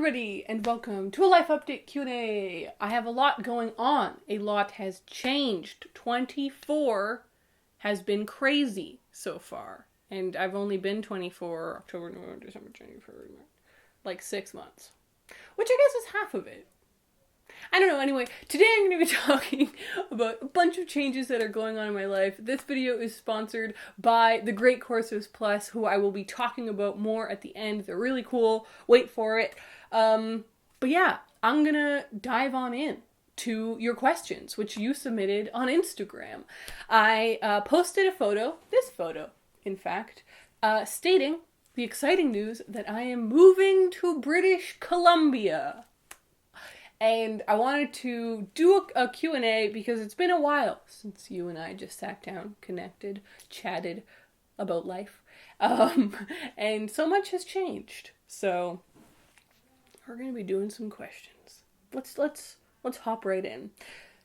everybody, and welcome to a life update Q&A. I have a lot going on. A lot has changed. 24 has been crazy so far. And I've only been 24, October, November, December, January, February, March. Like 6 months. Which I guess is half of it. I don't know, anyway, today I'm going to be talking about a bunch of changes that are going on in my life. This video is sponsored by the Great Courses Plus, who I will be talking about more at the end. They're really cool. Wait for it. But yeah, I'm going to dive on in to your questions, which you submitted on Instagram. I posted a photo, this photo, in fact, stating the exciting news that I am moving to British Columbia. And I wanted to do a Q&A because it's been a while since you and I just sat down, connected, chatted about life. And so much has changed. So we're going to be doing some questions. Let's hop right in.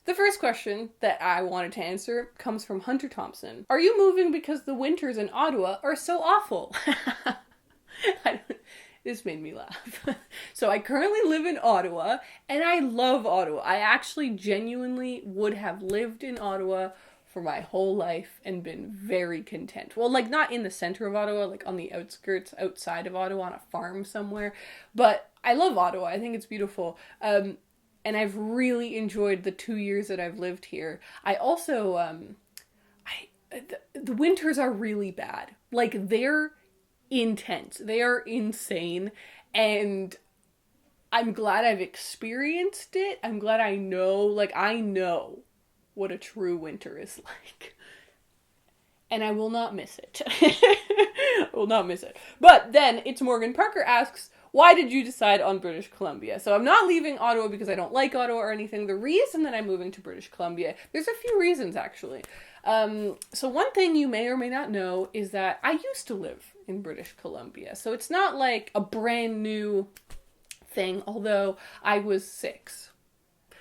The first question that I wanted to answer comes from Hunter Thompson. Are you moving because the winters in Ottawa are so awful? This made me laugh. So I currently live in Ottawa, and I love Ottawa. I actually genuinely would have lived in Ottawa for my whole life and been very content. Well, like not in the center of Ottawa, like on the outskirts outside of Ottawa on a farm somewhere. But I love Ottawa. I think it's beautiful. And I've really enjoyed the 2 years that I've lived here. I also, the winters are really bad. Like they're intense. They are insane, and I'm glad I've experienced it. I'm glad I know what a true winter is like. And I will not miss it. I will not miss it. But then it's Morgan Parker asks, why did you decide on British Columbia? So I'm not leaving Ottawa because I don't like Ottawa or anything. The reason that I'm moving to British Columbia, there's a few reasons actually. So one thing you may or may not know is that I used to live in British Columbia. So it's not like a brand new thing, although I was 6.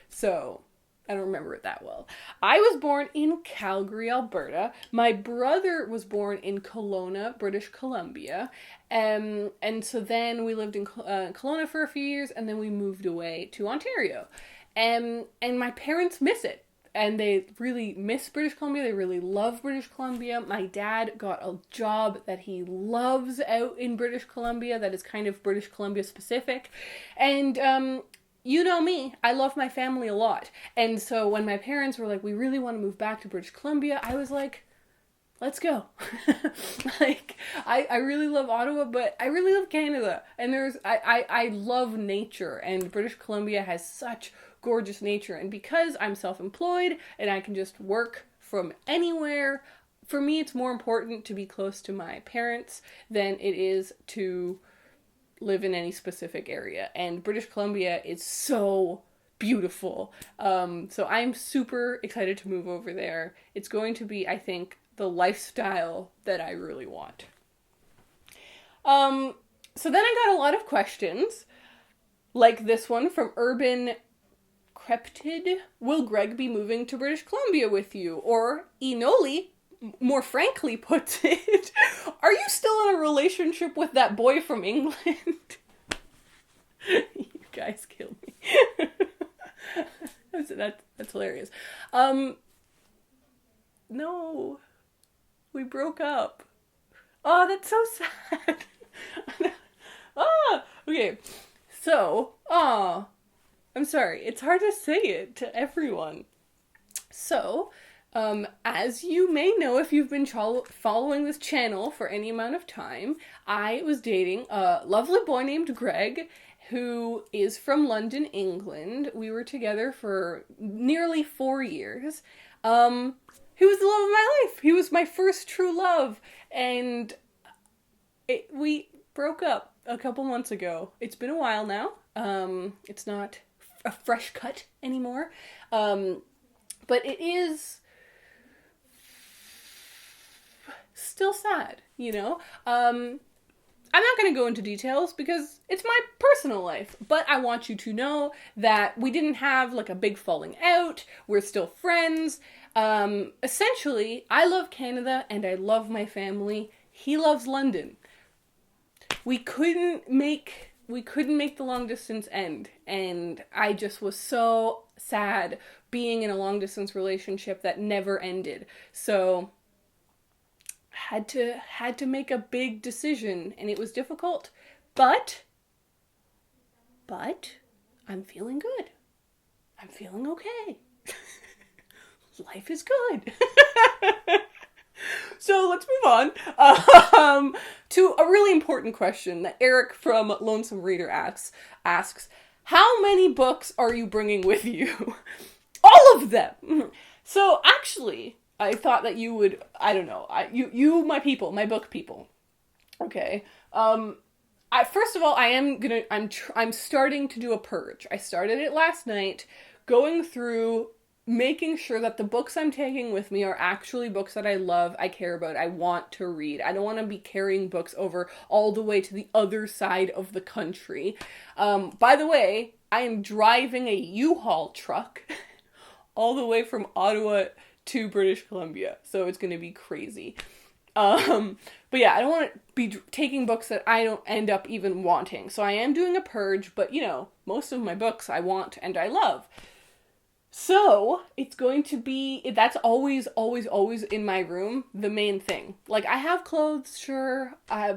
So I don't remember it that well. I was born in Calgary, Alberta. My brother was born in Kelowna, British Columbia. And so then we lived in Kelowna for a few years, and then we moved away to Ontario. And my parents miss it. And they really miss British Columbia. They really love British Columbia. My dad got a job that he loves out in British Columbia that is kind of British Columbia specific. And, you know me, I love my family a lot. And so when my parents were like, we really want to move back to British Columbia, I was like, let's go. Like, I really love Ottawa, but I really love Canada. And I love nature, and British Columbia has such gorgeous nature. And because I'm self-employed and I can just work from anywhere, for me it's more important to be close to my parents than it is to live in any specific area. And British Columbia is so beautiful. So I'm super excited to move over there. It's going to be, I think, the lifestyle that I really want. So then I got a lot of questions, like this one from Urban Creptid. Will Greg be moving to British Columbia with you? Or Enoli, more frankly puts it, are you still in a relationship with that boy from England? You guys kill me. That's hilarious. No. We broke up. Oh, that's so sad. Okay. So, I'm sorry. It's hard to say it to everyone. So, as you may know, if you've been following this channel for any amount of time, I was dating a lovely boy named Greg, who is from London, England. We were together for nearly 4 years. He was the love of my life. He was my first true love. And we broke up a couple months ago. It's been a while now. It's not a fresh cut anymore. But it is still sad, you know? I'm not going to go into details because it's my personal life, but I want you to know that we didn't have like a big falling out. We're still friends. Essentially, I love Canada and I love my family. He loves London. We couldn't make we couldn't make the long distance end, and I just was so sad being in a long distance relationship that never ended. So had to make a big decision, and it was difficult, but I'm feeling good. I'm feeling okay. Life is good. So let's move on to a really important question that Eric from Lonesome Reader asks, how many books are you bringing with you? All of them. So actually, I thought that you would, I don't know, you my people, my book people. Okay. First of all, I'm starting to do a purge. I started it last night, going through making sure that the books I'm taking with me are actually books that I love, I care about, I want to read. I don't want to be carrying books over all the way to the other side of the country. By the way, I am driving a U-Haul truck all the way from Ottawa to British Columbia, so it's going to be crazy. But yeah, I don't want to be taking books that I don't end up even wanting. So I am doing a purge, but most of my books I want and I love. So it's going to be, that's always, always, always in my room, the main thing. Like, I have clothes, sure. I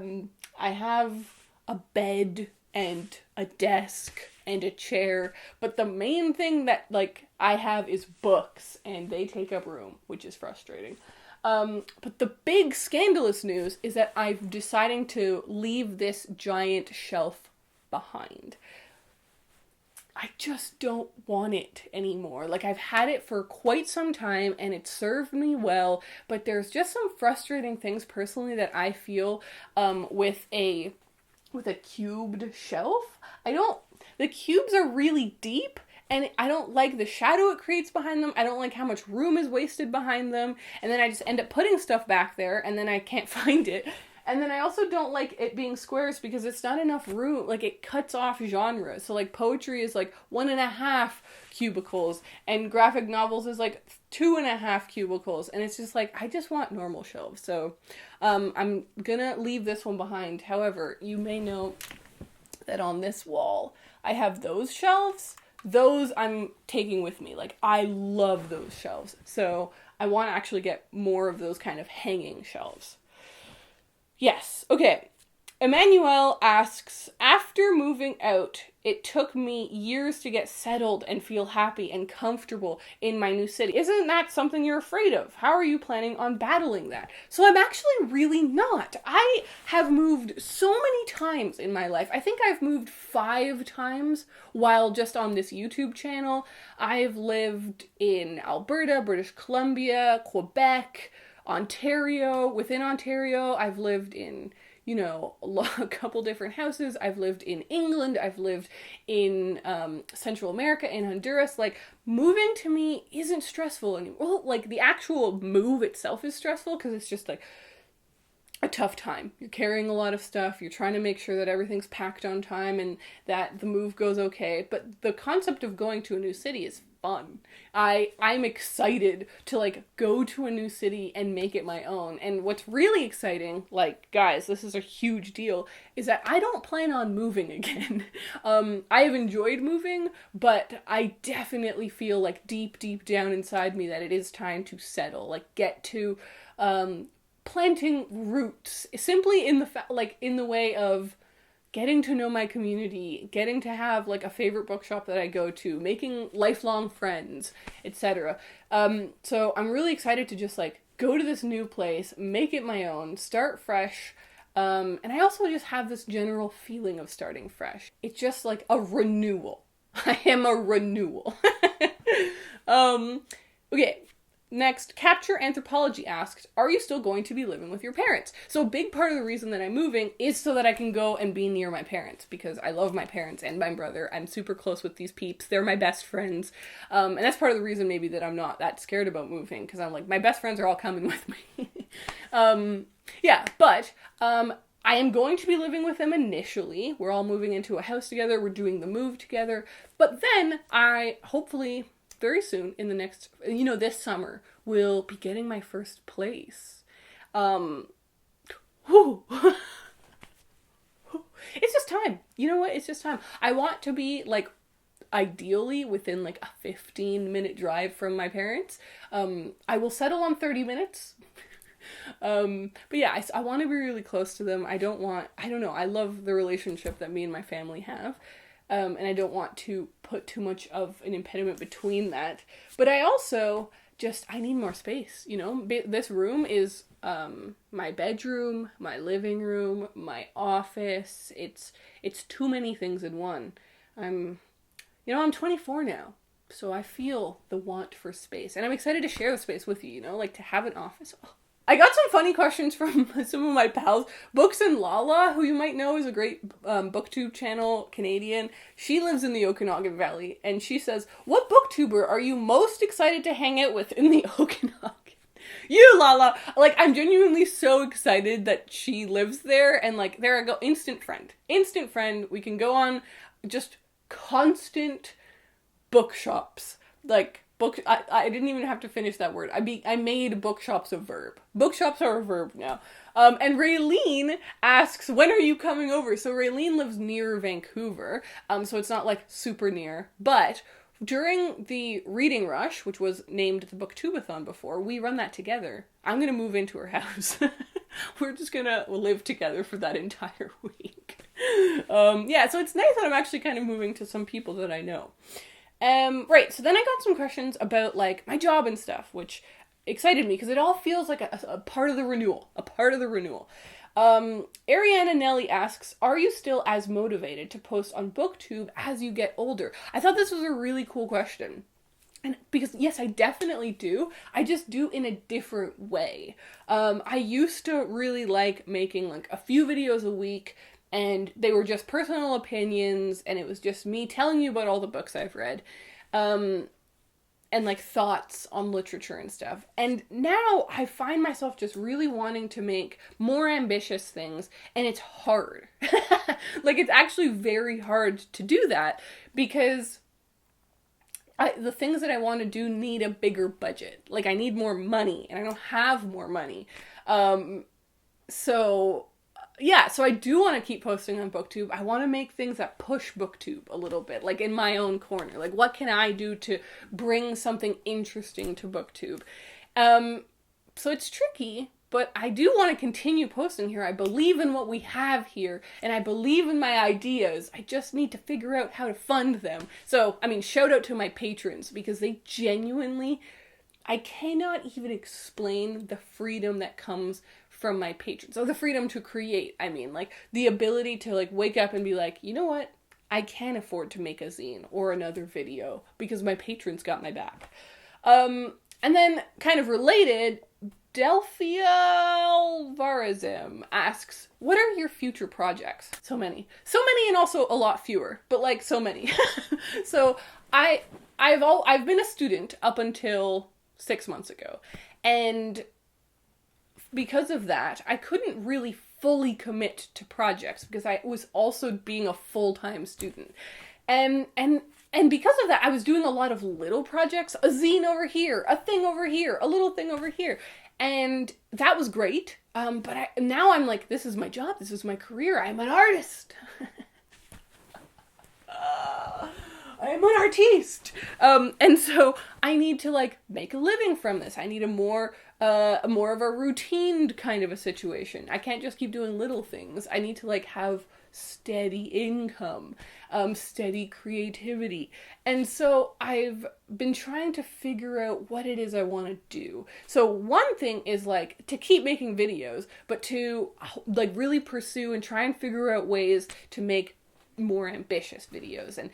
have a bed and a desk and a chair, but the main thing that, I have is books, and they take up room, which is frustrating. But the big scandalous news is that I'm deciding to leave this giant shelf behind. I just don't want it anymore. I've had it for quite some time and it served me well, but there's just some frustrating things personally that I feel with a cubed shelf. The cubes are really deep, and I don't like the shadow it creates behind them. I don't like how much room is wasted behind them, and then I just end up putting stuff back there and then I can't find it. And then I also don't like it being squares because it's not enough room. It cuts off genres. So, poetry is, 1.5 cubicles. And graphic novels is, 2.5 cubicles. And it's just, I just want normal shelves. So, I'm gonna leave this one behind. However, you may know that on this wall, I have those shelves. Those I'm taking with me. I love those shelves. So, I want to actually get more of those kind of hanging shelves. Yes. Okay. Emmanuel asks, after moving out, it took me years to get settled and feel happy and comfortable in my new city. Isn't that something you're afraid of? How are you planning on battling that? So I'm actually really not. I have moved so many times in my life. I think I've moved 5 times while just on this YouTube channel. I've lived in Alberta, British Columbia, Quebec, Ontario. Within Ontario, I've lived in, a couple different houses. I've lived in England. I've lived in Central America, in Honduras. Moving to me isn't stressful anymore. Well, the actual move itself is stressful because it's just a tough time. You're carrying a lot of stuff. You're trying to make sure that everything's packed on time and that the move goes okay. But the concept of going to a new city is fun. I'm excited to go to a new city and make it my own. And what's really exciting, guys, this is a huge deal, is that I don't plan on moving again. I have enjoyed moving, but I definitely feel deep down inside me that it is time to settle, get to planting roots, simply in the way of getting to know my community, getting to have a favorite bookshop that I go to, making lifelong friends, etc. So I'm really excited to just go to this new place, make it my own, start fresh. And I also just have this general feeling of starting fresh. It's just a renewal. I am a renewal. Okay. Next, Capture Anthropology asked, are you still going to be living with your parents? So a big part of the reason that I'm moving is so that I can go and be near my parents, because I love my parents and my brother. I'm super close with these peeps. They're my best friends. And that's part of the reason maybe that I'm not that scared about moving, because I'm my best friends are all coming with me. But I am going to be living with them initially. We're all moving into a house together. We're doing the move together. But then I hopefully very soon, in the next, this summer, will be getting my first place. It's just time. You know what? It's just time. I want to be like ideally within like a 15-minute drive from my parents. I will settle on 30 minutes. But yeah, I want to be really close to them. I don't know, I love the relationship that me and my family have. And I don't want to put too much of an impediment between that. But I also I need more space, you know? This room is my bedroom, my living room, my office. It's too many things in one. I'm 24 now, so I feel the want for space. And I'm excited to share the space with you, you know? Like, to have an office. Oh. I got some funny questions from some of my pals. Books and Lala, who you might know is a great booktube channel, Canadian. She lives in the Okanagan Valley, and she says, what booktuber are you most excited to hang out with in the Okanagan? You, Lala! Like, I'm genuinely so excited that she lives there, and like, there I go, instant friend. Instant friend. We can go on just constant bookshops. Like, I didn't even have to finish that word. I made bookshops a verb. Bookshops are a verb now. And Raylene asks, when are you coming over? So Raylene lives near Vancouver, so it's not like super near, but during the reading rush, which was named the Booktubeathon before, we run that together. I'm gonna move into her house. We're just gonna live together for that entire week. Yeah, so it's nice that I'm actually kind of moving to some people that I know. Right, so then I got some questions about, like, my job and stuff, which excited me, because it all feels like a part of the renewal. Ariana Nelly asks, are you still as motivated to post on BookTube as you get older? I thought this was a really cool question. And because, yes, I definitely do. I just do in a different way. I used to really like making, like, a few videos a week, and they were just personal opinions, and it was just me telling you about all the books I've read, and like thoughts on literature and stuff. And now I find myself just really wanting to make more ambitious things, and it's hard. Like, it's actually very hard to do that, because the things that I want to do need a bigger budget. Like, I need more money, and I don't have more money. So I do want to keep posting on BookTube. I want to make things that push BookTube a little bit, like in my own corner. Like, what can I do to bring something interesting to BookTube? So it's tricky, but I do want to continue posting here. I believe in what we have here, and I believe in my ideas. I just need to figure out how to fund them. So, I mean, shout out to my patrons, because they genuinely, I cannot even explain the freedom that comes from my patrons. So the freedom to create, I mean, like, the ability to, like, wake up and be like, you know what? I can afford to make a zine or another video because my patrons got my back. And then, kind of related, Delphia Alvarazim asks, what are your future projects? So many and also a lot fewer, but like, so many. So I've been a student up until 6 months ago, and because of that, I couldn't really fully commit to projects because I was also being a full-time student. And because of that, I was doing a lot of little projects, a zine over here, a thing over here, a little thing over here. And that was great. But now I'm like, this is my job. This is my career. I'm an artist. I am an artiste. And so I need to, like, make a living from this. I need a more of a routine kind of a situation. I can't just keep doing little things. I need to, like, have steady income, steady creativity. And so I've been trying to figure out what it is I want to do. So one thing is, like, to keep making videos, but to, like, really pursue and try and figure out ways to make more ambitious videos. And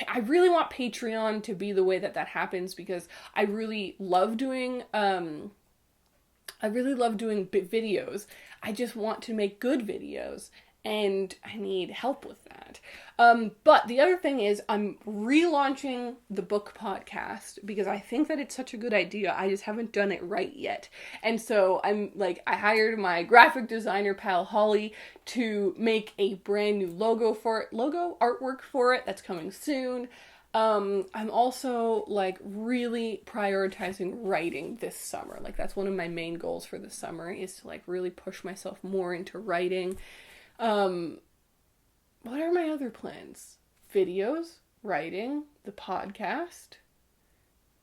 I really want Patreon to be the way that happens, because I really love doing videos. I just want to make good videos, and I need help with that. But the other thing is, I'm relaunching the book podcast because I think that it's such a good idea. I just haven't done it right yet. And so I hired my graphic designer pal Holly to make a brand new logo artwork for it that's coming soon. I'm also, like, really prioritizing writing this summer. Like, that's one of my main goals for the summer, is to, like, really push myself more into writing. what are my other plans? Videos, writing, the podcast.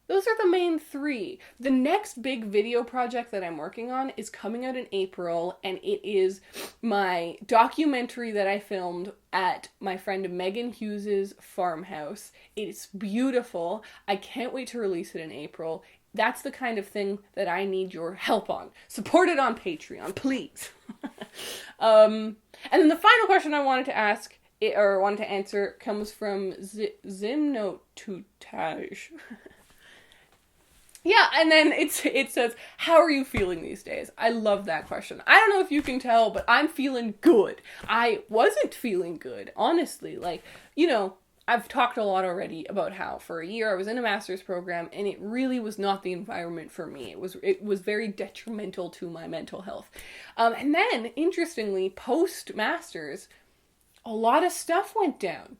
Those are the main three. The next big video project that I'm working on is coming out in April, and it is my documentary that I filmed at my friend Megan Hughes's farmhouse. It's beautiful. I can't wait to release it in April. That's the kind of thing that I need your help on. Support it on Patreon, please. And then the final question I wanted to ask, or wanted to answer, comes from Zimnotutage. Yeah, and then it says, how are you feeling these days? I love that question. I don't know if you can tell, but I'm feeling good. I wasn't feeling good, honestly. Like, you know, I've talked a lot already about how for a year I was in a master's program, and it really was not the environment for me. It was very detrimental to my mental health. And then, interestingly, post-master's, a lot of stuff went down.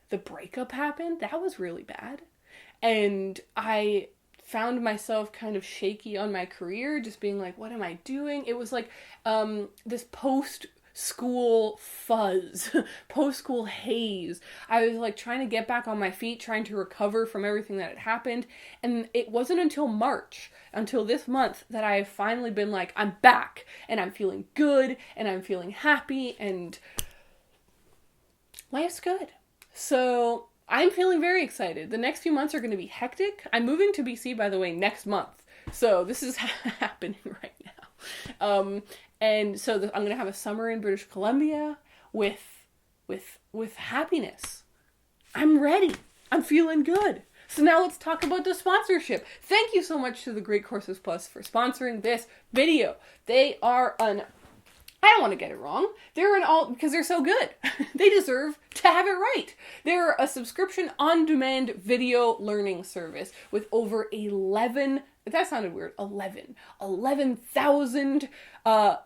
The breakup happened. That was really bad. And I found myself kind of shaky on my career, just being like, what am I doing? It was like this post-school fuzz, post-school haze. I was like trying to get back on my feet, trying to recover from everything that had happened. And it wasn't until March, until this month, that I have finally been like, I'm back, and I'm feeling good, and I'm feeling happy, and life's good. So I'm feeling very excited. The next few months are going to be hectic. I'm moving to BC, by the way, next month. So this is happening right now. And so I'm going to have a summer in British Columbia with happiness. I'm ready. I'm feeling good. So now let's talk about the sponsorship. Thank you so much to the Great Courses Plus for sponsoring this video. They are I don't want to get it wrong. Because they're so good. They deserve to have it right. They're a subscription on-demand video learning service with over 11,000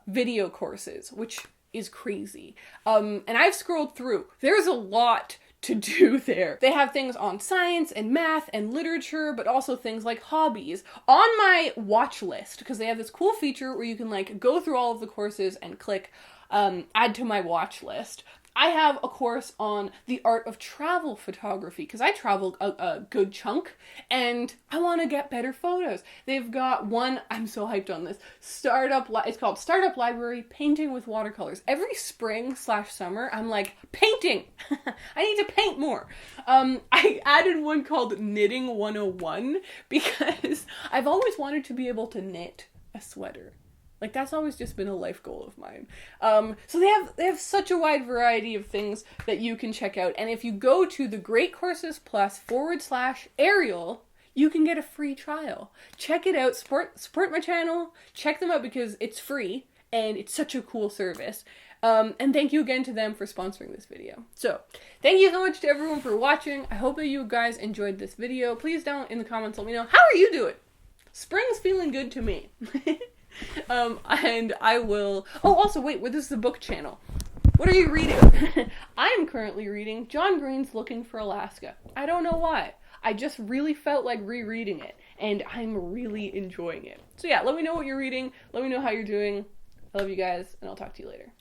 video courses, which is crazy. And I've scrolled through. There's a lot to do there. They have things on science and math and literature, but also things like hobbies. On my watch list, because they have this cool feature where you can like go through all of the courses and click add to my watch list. I have a course on the art of travel photography, because I travel a good chunk, and I want to get better photos. They've got one, I'm so hyped on this, it's called Startup Library, Painting with Watercolors. Every spring/summer, I'm like, painting! I need to paint more. I added one called Knitting 101, because I've always wanted to be able to knit a sweater. Like, that's always just been a life goal of mine. So they have such a wide variety of things that you can check out. And if you go to the Great Courses Plus /Ariel, you can get a free trial. Check it out. Support my channel. Check them out because it's free and it's such a cool service. And thank you again to them for sponsoring this video. So, thank you so much to everyone for watching. I hope that you guys enjoyed this video. Please down in the comments let me know, how are you doing? Spring's feeling good to me. And I will... Oh, also, wait, this is the book channel. What are you reading? I'm currently reading John Green's Looking for Alaska. I don't know why. I just really felt like rereading it, and I'm really enjoying it. So yeah, let me know what you're reading. Let me know how you're doing. I love you guys, and I'll talk to you later.